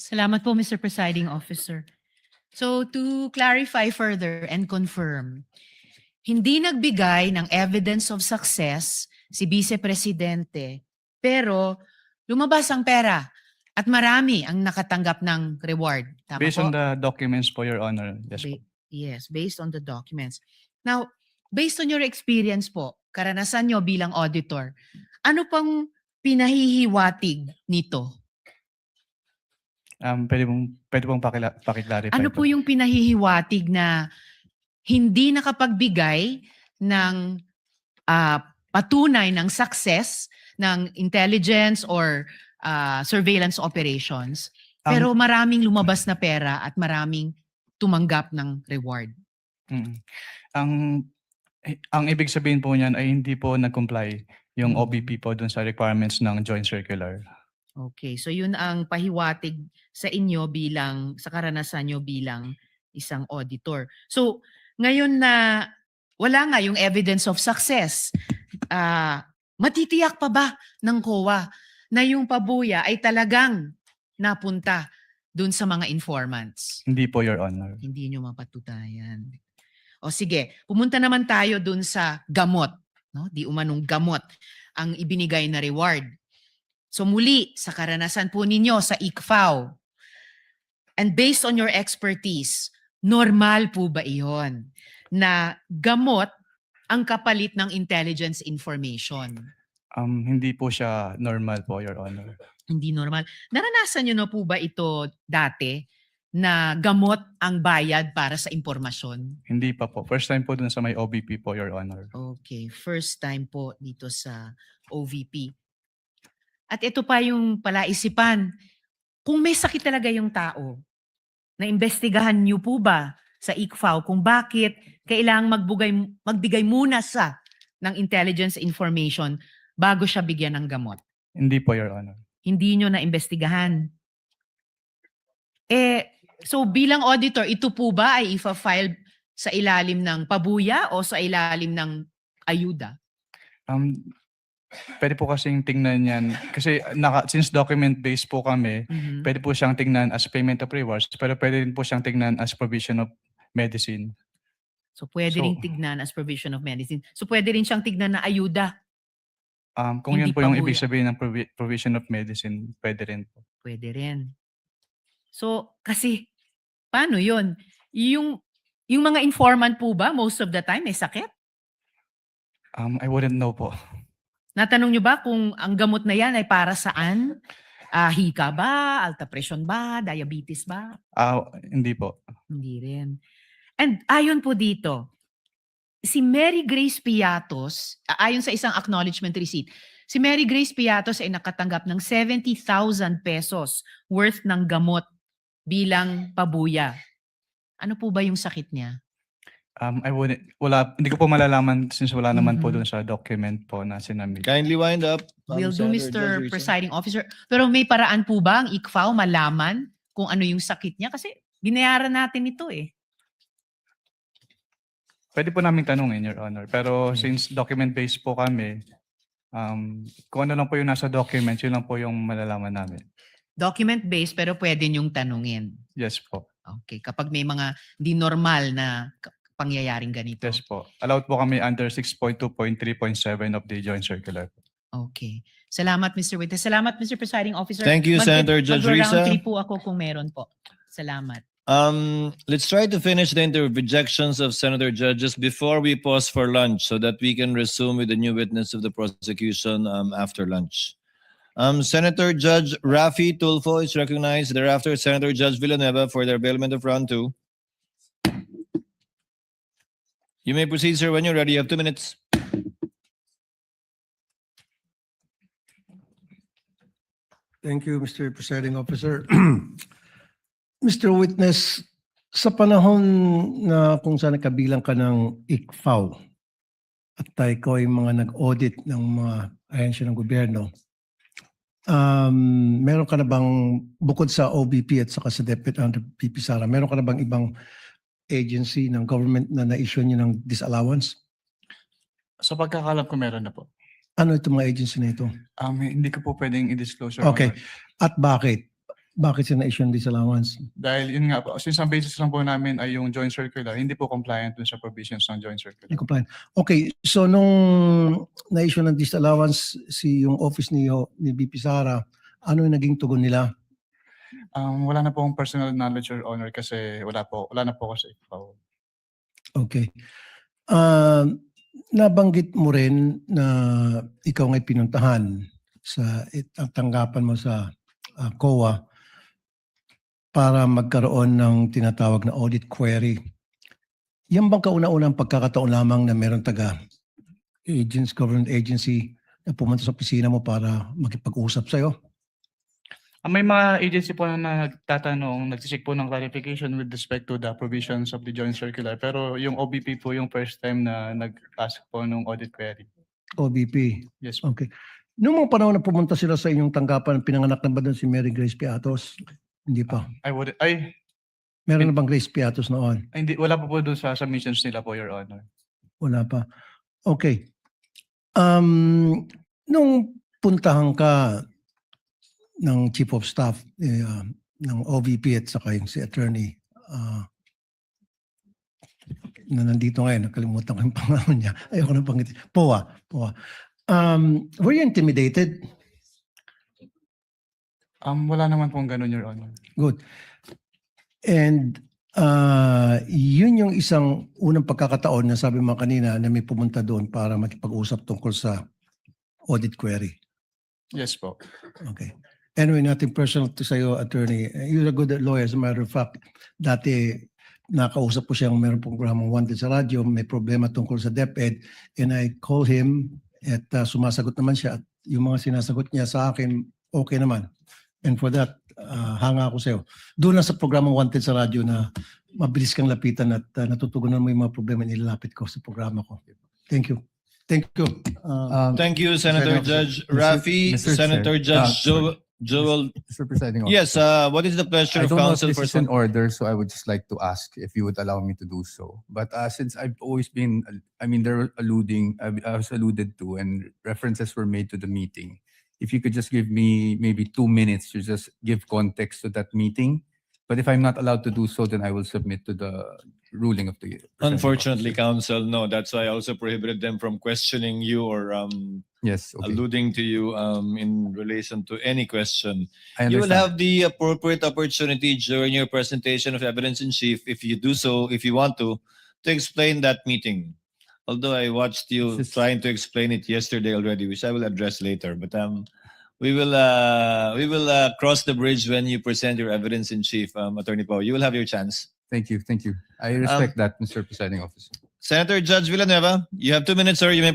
Salamat po, Mr. Presiding Officer. So to clarify further and confirm, hindi nagbigay ng evidence of success si Vice Presidente, pero lumabas ang pera at marami ang nakatanggap ng reward. Tama Based po? on the documents po, Your Honor. Yes po. Yes, based on the documents. Now, based on your experience po, karanasan nyo bilang auditor, ano pang pinahihiwatig nito? Pwede pong pakiclarify Ano po yung pinahihiwatig na hindi nakapagbigay ng patunay ng success ng intelligence or surveillance operations, pero maraming lumabas na pera at maraming tumanggap ng reward? Ang ibig sabihin po niyan ay hindi po nag-comply yung OBP po dun sa requirements ng joint circular. Okay, so yun ang pahiwatig sa inyo bilang, sa karanasan nyo bilang isang auditor. So ngayon na wala nga yung evidence of success, matitiyak pa ba ng COA na yung pabuya ay talagang napunta dun sa mga informants? Hindi po, Your Honor. Hindi nyo mapatutayan. O sige, pumunta naman tayo dun sa gamot. No? Di umanong gamot ang ibinigay na reward. So muli, sa karanasan po ninyo sa ICFAO, and based on your expertise, normal po ba iyon na gamot ang kapalit ng intelligence information? Hindi po siya normal po, Your Honor. Hindi normal. Naranasan nyo na po ba ito dati na gamot ang bayad para sa impormasyon? Hindi pa po. First time po dun sa may OBP po, Your Honor. Okay, first time po dito sa OVP. At ito pa yung palaisipan, kung may sakit talaga yung tao, naimbestigahan niyo po ba sa ICFAO kung bakit kailangang magbigay muna ng intelligence information bago siya bigyan ng gamot? Hindi po, Your Honor. Hindi nyo naimbestigahan. So bilang auditor, ito po ba ay ifa-file sa ilalim ng pabuya o sa ilalim ng ayuda? Pwede po kasing tingnan yan. Kasi since document-based po kami, pwede po siyang tingnan as payment of rewards, pero pwede rin po siyang tingnan as provision of medicine. So pwede rin tignan as provision of medicine. So pwede rin siyang tignan na ayuda. Kung Hindi yun po yung ibig pabuya. sabihin ng provision of medicine, pwede rin po. Pwede rin. So kasi, paano yun? Yung mga informant po ba, most of the time, may sakit? I wouldn't know po. Natanong nyo ba kung ang gamot na yan ay para saan? Hika ba? Alta presyon ba? Diabetes ba? Hindi po. Hindi rin. And ayon po dito, si Mary Grace Piatos, ayon sa isang acknowledgement receipt, si Mary Grace Piatos ay nakatanggap ng 70,000 pesos worth ng gamot bilang pabuya. Ano po ba yung sakit niya? Hindi ko po malalaman since wala naman po dun sa document po na sinamit. Kindly wind up. Will do, Senator Mr. Judge Risa. Presiding Officer. Pero may paraan po ba ang ICFAO malaman kung ano yung sakit niya? Kasi binayaran natin ito eh. Pwede po namin tanungin, Your Honor. Pero since document-based po kami, kung ano lang po yung nasa document, yun lang po yung malalaman namin. Document-based pero pwede niyong tanungin. Yes po. Okay. Kapag may mga di normal na pangyayaring ganito. Yes po. Allowed po kami under 6.2.3.7 of the joint circular. Okay. Salamat, Mr. Witness. Salamat, Mr. Presiding Officer. Thank you, Senator Judge Mag-round Risa. 3 po ako kung meron po. Salamat. Let's try to finish the interjections of Senator Judges before we pause for lunch so that we can resume with the new witness of the prosecution after lunch. Senator Judge Rafi Tulfo is recognized. Thereafter, Senator Judge Villanueva for the availment of round 2. You may proceed, sir, when you're ready. You have 2 minutes. Thank you, Mr. Presiding Officer. Mr. Witness, sa panahon na kung saan nakabilang ka ng ICFAO at ikaw ay mga nag-audit ng mga ahensya ng gobyerno, meron ka na bang, bukod sa OBP at saka sa Deputy under PP Sara, meron ka na bang ibang agency ng government na na-issue niyo ng disallowance? Sa pagkakalam ko, meron na po. Ano itong mga agency na ito? Hindi ko po pwedeng i-disclose. Your Okay. Honor. At bakit? Bakit siya na-issue ng disallowance? Dahil yun nga po, since ang basis lang po namin ay yung joint circular, hindi po compliant dun sa provisions ng joint circular. Hindi compliant. Okay, so nung na-issue ng disallowance yung office ni BP Sara, ano yung naging tugon nila? Wala na pong personal knowledge, Your Honor, kasi wala na po ako sa ICFAO. Okay. Nabanggit mo rin na ikaw nga'y pinuntahan sa tanggapan mo sa COA para magkaroon ng tinatawag na audit query. Yan bang kauna-unang pagkakataon lamang na meron government agency na pumunta sa opisina mo para makipag-usap sa'yo? May mga agency po na nagtatanong, nagsisik po ng clarification with respect to the provisions of the joint circular. Pero yung OBP po yung first time na nag-ask po ng audit query. OBP. Yes po. Okay. Noong mga panahon na pumunta sila sa inyong tanggapan, pinanganak na ba doon si Mary Grace Piatos? Hindi pa. Meron na bang Grace Piatos noon? Hindi, wala po doon sa submissions nila po, Your Honor. Wala pa. Okay. Nung puntahan ka ng Chief of Staff ng OVP at saka yung si Attorney na nandito ngayon, nakalimutan ko yung pangalan niya. Ayoko na pangitin. POA. Were you intimidated? Wala naman pong ganun, Your Honor. Good. And yun yung isang unang pagkakataon na sabi mo kanina na may pumunta doon para makipag-usap tungkol sa audit query. Yes po. Okay. Anyway, nothing personal to sa'yo, attorney. You're a good lawyer. As a matter of fact, dati nakausap ko siyang meron programang Wanted sa radyo, may problema tungkol sa DepEd, and I call him at sumasagot naman siya. At yung mga sinasagot niya sa akin, okay naman. And for that, hanga ako sa'yo. Doon lang sa programang Wanted sa radyo na mabilis kang lapitan at natutugunan mo yung mga problema na nilalapit ko sa programa ko. Thank you. Thank you. Thank you, Senator Judge Rafi. Mr. Senator Chair. Judge Joel. Mr. Presiding Yes, Officer. what is the pleasure I of don't know if counsel this for is in order, so I would just like to ask if you would allow me to do so. But since I've always been, I was alluded to and references were made to the meeting. If you could just give me maybe 2 minutes to just give context to that meeting. But if I'm not allowed to do so, then I will submit to the ruling of the presiding Unfortunately, officer. counsel, no. That's why I also prohibited them from questioning you or Yes, okay. alluding to you in relation to any question. I You will understand. have the appropriate opportunity during your presentation of evidence in chief, if you do so, if you want to explain that meeting. Although I watched you This is- trying to explain it yesterday already, which I will address later. But we will cross the bridge when you present your evidence in chief, Attorney Pao. You will have your chance. Thank you. I respect that, Mr. Presiding Officer. Senator Judge Villanueva, you have 2 minutes, sir. You may